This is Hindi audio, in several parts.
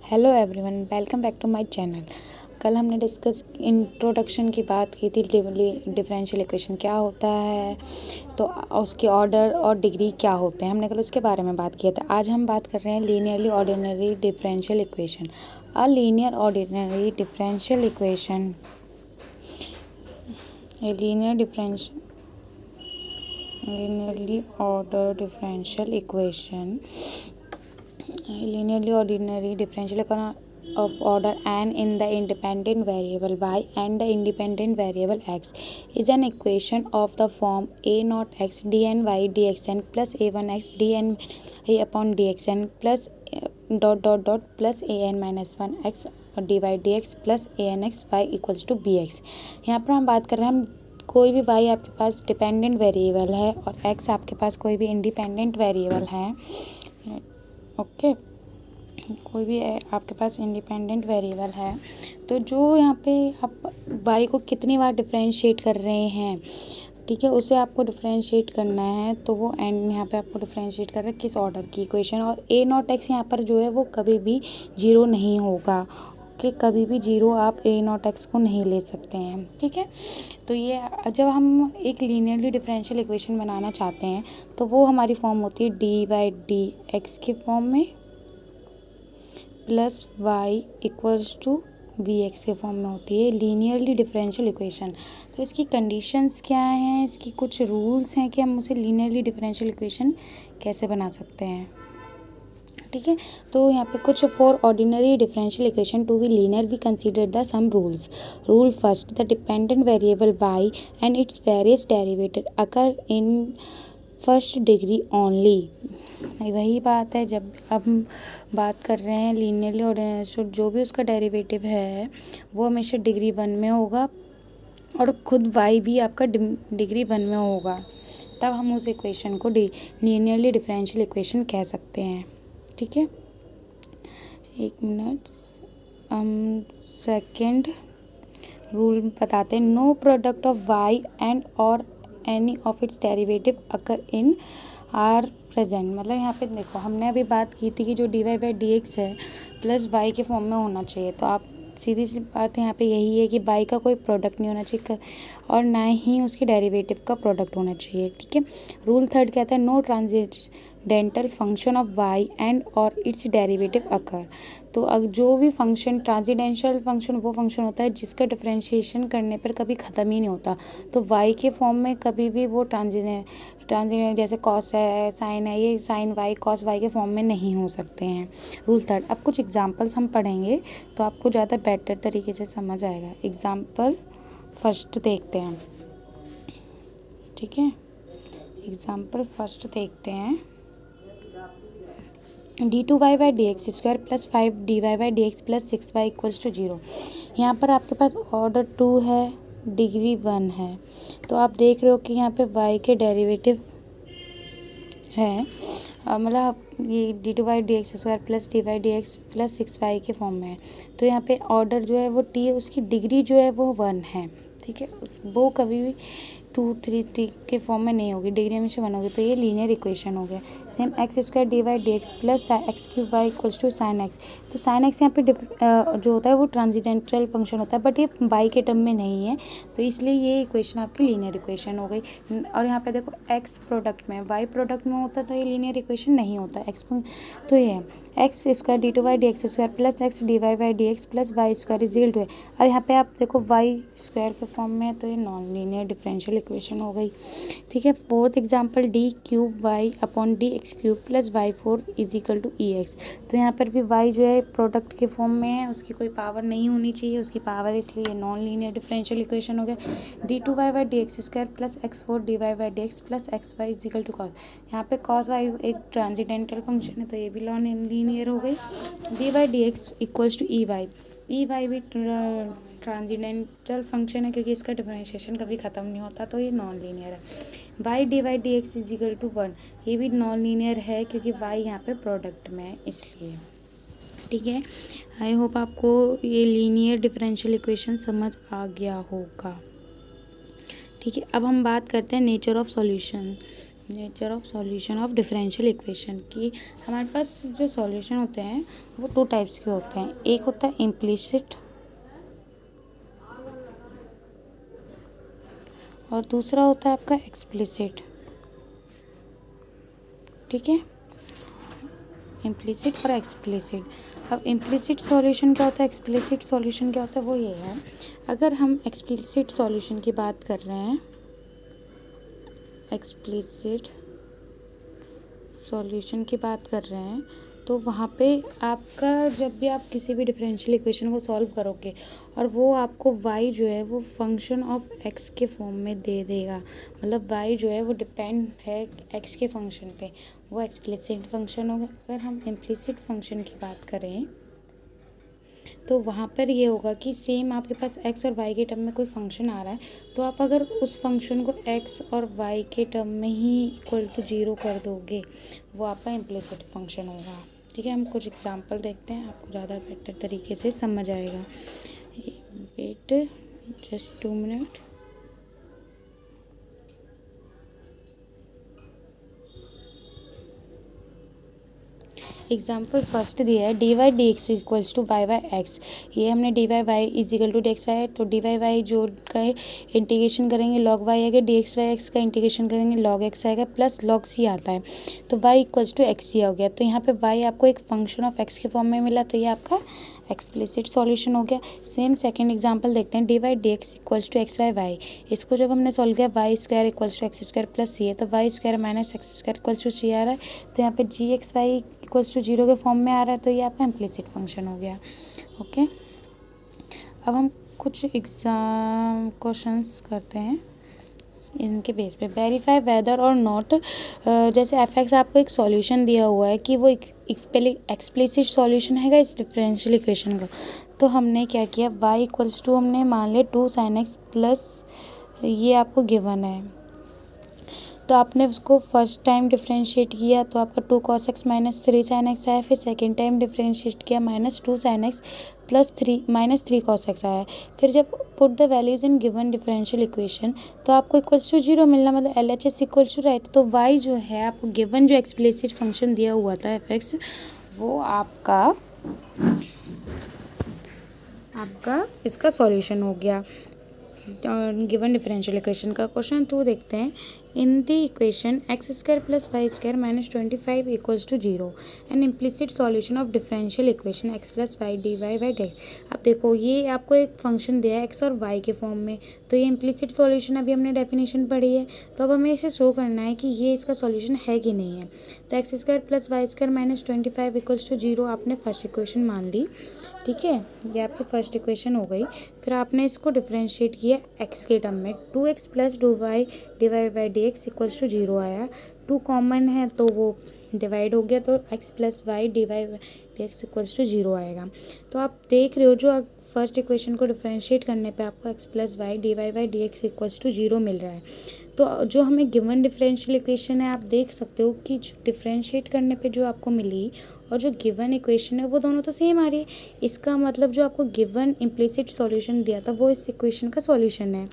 Hello everyone, welcome back to my channel. कल हमने डिस्कस इंट्रोडक्शन की बात की थी। डिफरेंशियल इक्वेशन क्या होता है, तो उसके ऑर्डर और डिग्री क्या होते हैं, हमने कल उसके बारे में बात किया था। आज हम बात कर रहे हैं linearly ordinary differential equation. A linear ordinary differential equation linearly ordered differential equation linearly ordinary differential equation of order n in the independent variable y and the independent variable x is an equation of the form a naught x dn y dxn plus a1 x dn y upon dxn plus plus an minus 1 x dy dx plus an x y equals to bx। यहाँ पर हम बात कर रहे हैं, कोई भी y आपके पास डिपेंडेंट वेरिएबल है और x आपके पास कोई भी इंडिपेंडेंट वेरिएबल है। ओके, कोई भी आपके पास इंडिपेंडेंट वेरिएबल है, तो जो यहाँ पे आप y को कितनी बार डिफरेंशिएट कर रहे हैं, ठीक है, उसे आपको डिफरेंशिएट करना है। तो वो एंड यहाँ पे आपको डिफरेंशिएट कर रहे हैं किस ऑर्डर की इक्वेशन, और a नॉट x यहाँ पर जो है वो कभी भी जीरो नहीं होगा। कि कभी भी जीरो आप a नॉट x को नहीं ले सकते हैं, ठीक है। तो ये जब हम एक लीनियरली डिफरेंशियल इक्वेशन बनाना चाहते हैं तो वो हमारी फॉर्म होती है डी बाई डी एक्स के फॉर्म में plus y equals to v x के फॉर्म में होती है लीनियरली डिफरेंशियल इक्वेशन। तो इसकी कंडीशंस क्या हैं, इसकी कुछ रूल्स हैं कि हम उसे लीनियरली डिफरेंशियल इक्वेशन कैसे बना सकते हैं, ठीक है। तो यहाँ पे कुछ for ordinary differential equation to be linear we consider the some rules. Rule first, the dependent variable y and its various derivative occur in first degree only. वही बात है, जब अब हम बात कर रहे हैं लीनियरली ऑर्डिनरी, जो भी उसका डेरिवेटिव है वो हमेशा डिग्री 1 में होगा और खुद y भी आपका डिग्री 1 में होगा, तब हम उस इक्वेशन को लीनियरली डिफरेंशियल इक्वेशन कह सकते हैं, ठीक है। एक मिनट, हम सेकेंड रूल बताते हैं। No product of y and और any of its derivative occur in R present. मतलब यहाँ पे देखो, हमने अभी बात की थी कि जो d y by D x है प्लस वाई के फॉर्म में होना चाहिए, तो आप सीधी सी बात यहाँ पे यही है कि वाई का कोई प्रोडक्ट नहीं होना चाहिए और ना ही उसके डेरिवेटिव का प्रोडक्ट होना चाहिए, ठीक है। रूल थर्ड कहता है no transcendental function of y and और इट्स डेरिवेटिव अकर। तो जो भी फंक्शन ट्रांसेंडेंटल फंक्शन वो फंक्शन होता है जिसका डिफरेंशिएशन करने पर कभी ख़त्म ही नहीं होता। तो वाई के फॉर्म में कभी भी वो ट्रांजिशन जैसे कॉस है, साइन है, ये साइन वाई कॉस वाई के फॉर्म में नहीं हो सकते हैं। रूल थर्ड, अब कुछ एग्जांपल्स हम पढ़ेंगे तो आपको ज़्यादा बेटर तरीके से समझ आएगा। एग्जांपल फर्स्ट देखते हैं, ठीक है। एग्जांपल फर्स्ट देखते हैं, d two y by D x square plus 5 d y by D x plus 6 y equals to 0। यहाँ पर आपके पास ऑर्डर 2 है, डिग्री 1 है, तो आप देख रहे हो कि यहाँ पे y के डेरिवेटिव है, मतलब ये d two y d x square plus d y d x plus 6 y के फॉर्म में है। तो यहाँ पे ऑर्डर जो है वो t है, उसकी डिग्री जो है वो 1 है, ठीक है। वो कभी भी 2 3 के फॉर्म में नहीं होगी, डिग्री हमेशा 1 होगी। तो ये लीनियर इक्वेशन हो गया। Same x square d y d x plus x cube y equals to sine x. तो साइन एक्स यहाँ पे जो होता है वो ट्रांसेंडेंटल फंक्शन होता है, बट ये वाई के टर्म में नहीं है, तो इसलिए ये इक्वेशन आपकी लीनियर इक्वेशन हो गई। और यहाँ पे देखो एक्स प्रोडक्ट में वाई प्रोडक्ट में होता है तो ये लीनियर इक्वेशन नहीं होता एक्स। तो ये है x square d two y d x square plus x d y by D x plus y square is equal to है। अब यहाँ पे आप देखो वाई स्क्वायर के फॉर्म में है, तो ये नॉन लीनियर डिफरेंशियल इक्वेशन हो गई, ठीक है। Fourth example, d cube y upon d x cube plus y 4 is equal to e x. तो यहाँ पर भी वाई जो है प्रोडक्ट के फॉर्म में है, उसकी कोई पावर नहीं होनी चाहिए, उसकी पावर, इसलिए नॉन लीनियर डिफरेंशियल इक्वेशन हो गया। D two y by D x square plus x 4 d y by D x plus x y is equal to cos. यहाँ पे कॉस वाई एक ट्रांसेंडेंटल फंक्शन है, तो ये भी नॉन लीनियर हो गई। D y d x equals to e y भी ट्रांसेंडेंटल फंक्शन है क्योंकि इसका डिफरेंशिएशन कभी ख़त्म नहीं होता, तो ये नॉन लीनियर है। Y d x is equal to 1, ये भी नॉन लीनियर है क्योंकि वाई यहाँ पे प्रोडक्ट में है, इसलिए, ठीक है। आई होप आपको ये लीनियर डिफरेंशियल इक्वेशन समझ आ गया होगा, ठीक है। अब हम बात करते हैं nature of solution. Nature of solution of differential equation की हमारे पास जो सॉल्यूशन होते हैं वो टू टाइप्स के होते हैं। एक होता है इम्प्लिसिट और दूसरा होता है आपका एक्सप्लिसिट। ठीक है, इम्प्लिसिट और एक्सप्लिसिट। अब इम्प्लिसिट सॉल्यूशन क्या होता है, एक्सप्लिसिट सॉल्यूशन क्या होता है, वो ये है। अगर हम एक्सप्लिसिट सॉल्यूशन की बात कर रहे हैं, एक्सप्लिसिट सॉल्यूशन की बात कर रहे हैं, तो वहाँ पे आपका जब भी आप किसी भी डिफरेंशियल इक्वेशन को सॉल्व करोगे और वो आपको y जो है वो फंक्शन ऑफ x के फॉर्म में दे देगा, मतलब y जो है वो डिपेंड है x के फंक्शन पे, वो एक्सप्लिसिट फंक्शन होगा। अगर हम इम्प्लिसिट फंक्शन की बात करें तो वहाँ पर ये होगा कि सेम आपके पास x और y के टर्म में कोई फंक्शन आ रहा है, तो आप अगर उस फंक्शन को x और y के टर्म में ही इक्वल टू 0 कर दोगे, वो आपका इम्प्लिसिट फंक्शन होगा। ठीक है, हम कुछ एग्जांपल देखते हैं, आपको ज़्यादा बेटर तरीके से समझ आएगा। Wait just 2 minute. Example first दिया है d y d x equals to y y x. ये हमने d y y is equal to d x y है, तो डी वाई वाई जो का इंटीग्रेशन करेंगे लॉग वाई आएगा, डी एक्स वाई एक्स का इंटीग्रेशन करेंगे लॉग एक्स आएगा, प्लस लॉग सी आता है, तो y equals to x c हो गया। तो यहाँ पे वाई आपको एक फंक्शन ऑफ एक्स के फॉर्म में मिला, तो ये आपका एक्सप्लिसिट सॉल्यूशन हो गया। सेम सेकंड एग्जांपल देखते हैं, d y d x equals to x y y. इसको जब हमने सॉल्व किया y square equals to x square plus c है, तो y square minus x square equals to c आ रहा है, तो यहाँ पे g x y equals to 0 के फॉर्म में आ रहा है, तो ये आपका इम्प्लिसिट फंक्शन हो गया। ओके, अब हम कुछ एग्जाम क्वेश्चंस करते हैं इनके बेस पे। वेरीफाई वेदर और नॉट, जैसे एफ एक्स आपको एक सॉल्यूशन दिया हुआ है कि वो एक्सप्लिसिट सॉल्यूशन है इस डिफरेंशियल इक्वेशन का, तो हमने क्या किया, y इक्वल्स टू हमने मान लिया 2 sin x प्लस ये आपको गिवन है, तो आपने उसको फर्स्ट टाइम डिफरेंशिएट किया तो आपका 2 cos x minus 3 sin x आया, फिर सेकेंड टाइम डिफरेंशिएट किया minus 2 sin x plus 3 minus 3 cos x आया। फिर जब put the values in given differential equation तो आपको इक्वल्स टू 0 मिलना, मतलब L H S equals to right. तो y जो है आपको गिवन जो एक्सप्लिसिट फंक्शन दिया हुआ था एफ एक्स, वो आपका इसका सॉल्यूशन हो गया गिवन डिफरेंशियल इक्वेशन का। क्वेश्चन 2 देखते हैं। In the equation x square plus y square minus 25 equals to 0 an implicit solution of differential equation x plus y d y by d. अब देखो ये आपको एक फंक्शन दिया है एक्स और वाई के फॉर्म में, तो ये इम्प्लिसिट सॉल्यूशन अभी हमने डेफिनेशन पढ़ी है, तो अब हमें इसे शो करना है कि ये इसका सॉल्यूशन है कि नहीं है। तो x square plus y square minus 25 equals to 0 आपने फर्स्ट इक्वेशन मान ली। ठीक है, ये आपकी फर्स्ट इक्वेशन हो गई। फिर आपने इसको डिफरेंशिएट किया एक्स के टर्म में, 2x plus 2y divide by D x equals to 0 आया। 2 कॉमन है तो वो डिवाइड हो गया, तो x plus Y divide by D x equals to 0 आएगा। तो आप देख रहे हो जो फर्स्ट इक्वेशन को डिफरेंशिएट करने पे आपको x plus Y divide by D x equals to 0 मिल रहा है। तो जो हमें गिवन डिफरेंशियल इक्वेशन है आप देख सकते हो कि डिफरेंशिएट करने पे जो आपको मिली और जो गिवन इक्वेशन है वो दोनों तो सेम आ रही है। इसका मतलब जो आपको गिवन इम्प्लिसिट सॉल्यूशन दिया था वो इस इक्वेशन का सॉल्यूशन है,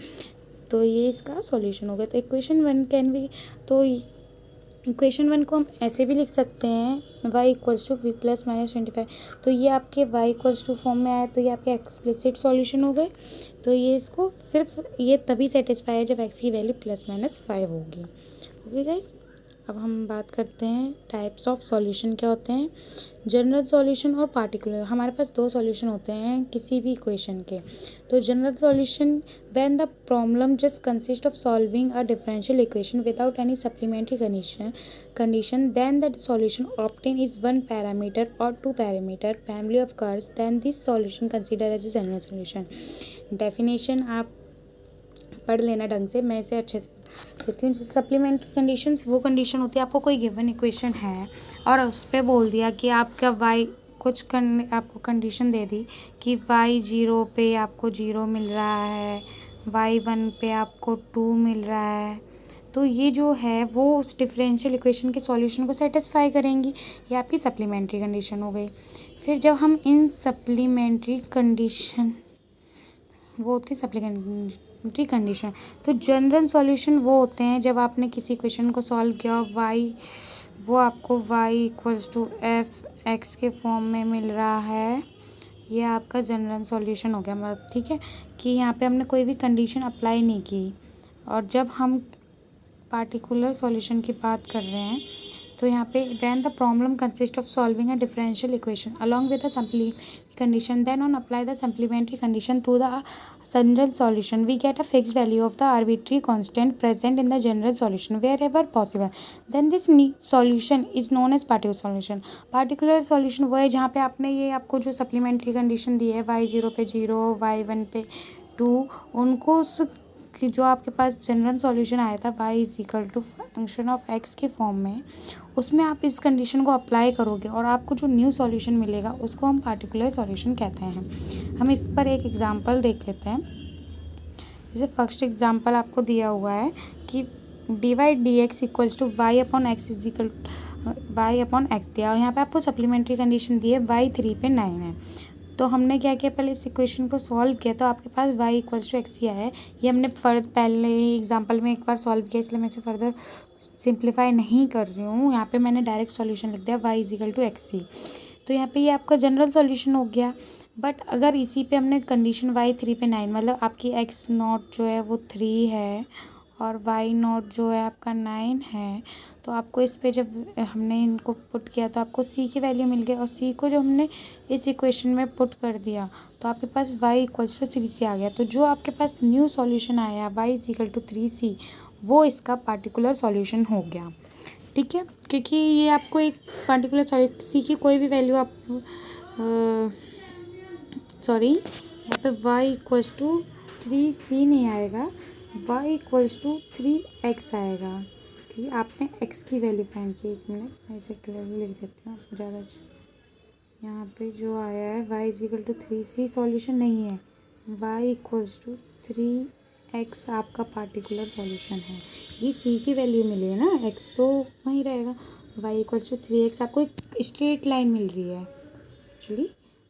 तो ये इसका सॉल्यूशन हो गया। तो इक्वेशन 1 कैन बी, तो इक्वेशन 1 को हम ऐसे भी लिख सकते हैं y equals to v plus minus 25, तो ये आपके y इक्वल्स टू फॉर्म में आया, तो ये आपके एक्सप्लिसिट सॉल्यूशन हो गए। तो ये इसको सिर्फ ये तभी सेटिस्फाई है जब x की वैल्यू प्लस माइनस 5 होगी। ओके गाइस, अब हम बात करते हैं टाइप्स ऑफ सॉल्यूशन क्या होते हैं। जनरल सॉल्यूशन और पार्टिकुलर। हमारे पास दो सॉल्यूशन होते हैं किसी भी इक्वेशन के। तो general solution when the problem just consist of solving a differential equation without any supplementary condition then the solution obtained is one parameter or two parameter family of curves, then this solution considered as a general solution। Definition आप पढ़ लेना ढंग से, मैं इसे अच्छे से देती हूँ। जैसे सप्लीमेंट्री कंडीशंस वो कंडीशन होती है, आपको कोई गिवन इक्वेशन है और उस पर बोल दिया कि आपका वाई आपको कंडीशन दे दी कि वाई 0 पे आपको 0 मिल रहा है, वाई 1 पे आपको 2 मिल रहा है, तो ये जो है वो उस डिफरेंशियल इक्वेशन के सॉल्यूशन को सेटिस्फाई करेंगी। ये आपकी सप्लीमेंट्री कंडीशन हो गई। फिर जब हम इन सप्लीमेंट्री कंडीशन वो होती है सप्लीमेंट्री कंडीशन। तो जनरल सॉल्यूशन वो होते हैं जब आपने किसी इक्वेशन को सॉल्व किया वाई, वो आपको y equals to f x के फॉर्म में मिल रहा है, ये आपका जनरल सॉल्यूशन हो गया। मतलब ठीक है कि यहाँ पे हमने कोई भी कंडीशन अप्लाई नहीं की। और जब हम पार्टिकुलर सॉल्यूशन की बात कर रहे हैं तो यहाँ पे when the problem consist of solving a differential equation along with the supplementary condition, then on apply the supplementary condition to the general solution we get a fixed value of the arbitrary constant present in the general solution wherever possible, then this solution is known as particular solution। particular solution वो है जहाँ पे आपने ये आपको जो सप्लीमेंट्री कंडीशन दी है y0 पे 0 y1 पे 2, उनको कि जो आपके पास जनरल सॉल्यूशन आया था y is equal to function of x के फॉर्म में, उसमें आप इस कंडीशन को अप्लाई करोगे और आपको जो न्यू सॉल्यूशन मिलेगा उसको हम पार्टिकुलर सॉल्यूशन कहते हैं। हम इस पर एक एग्जांपल देख लेते हैं। जैसे फर्स्ट एग्जांपल आपको दिया हुआ है कि dy/dx equals to y upon x is equal y upon x दिया, और यहाँ पे आपको सप्लीमेंट्री कंडीशन दी है y3 पे 9 है। तो हमने क्या किया, पहले इस इक्वेशन को सॉल्व किया तो आपके पास y इक्वल्स टू एक्स ही आया है। ये हमने पहले ही एग्जांपल में एक बार सॉल्व किया, इसलिए मैं इसे फर्दर सिंप्लीफाई नहीं कर रही हूँ। यहाँ पे मैंने डायरेक्ट सॉल्यूशन लिख दिया y is equal to x ही। तो यहाँ पे ये आपका जनरल सॉल्यूशन हो गया। बट अगर इसी पे हमने कंडीशन y3 पे 9, मतलब आपकी x नॉट जो है वो 3 है और y नॉट जो है आपका 9 है, तो आपको इस पे जब हमने इनको पुट किया तो आपको c की वैल्यू मिल गई, और c को जो हमने इस इक्वेशन में पुट कर दिया तो आपके पास y इक्वल्स टू 3c आ गया। तो जो आपके पास न्यू सॉल्यूशन आया y is equal to 3c, वो इसका पार्टिकुलर सॉल्यूशन हो गया। ठीक है, क्योंकि ये आपको एक पार्टिकुलर सी की कोई भी वैल्यू आप यहाँ पे y इक्वल्स टू 3c नहीं आएगा, y इक्वल्स टू 3x आएगा, क्योंकि आपने x की वैल्यू फाइंड की। एक मिनट मैं इसे क्लियरली लिख देती हूँ आपको ज़्यादा अच्छे से। यहाँ पे जो आया है y is equal to 3c solution नहीं है, y इक्वल्स टू 3x आपका पार्टिकुलर सॉल्यूशन है। ये c की वैल्यू मिली है ना, x तो वहीं रहेगा, y इक्वल्स टू 3x आपको एक स्ट्रेट लाइन मिल रही है एक्चुअली।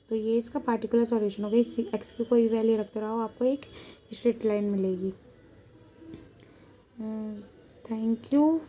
तो ये इसका पार्टिकुलर सॉल्यूशन हो गया। इस x की कोई वैल्यू रखते रहो, आपको एक स्ट्रेट लाइन मिलेगी। Thank you.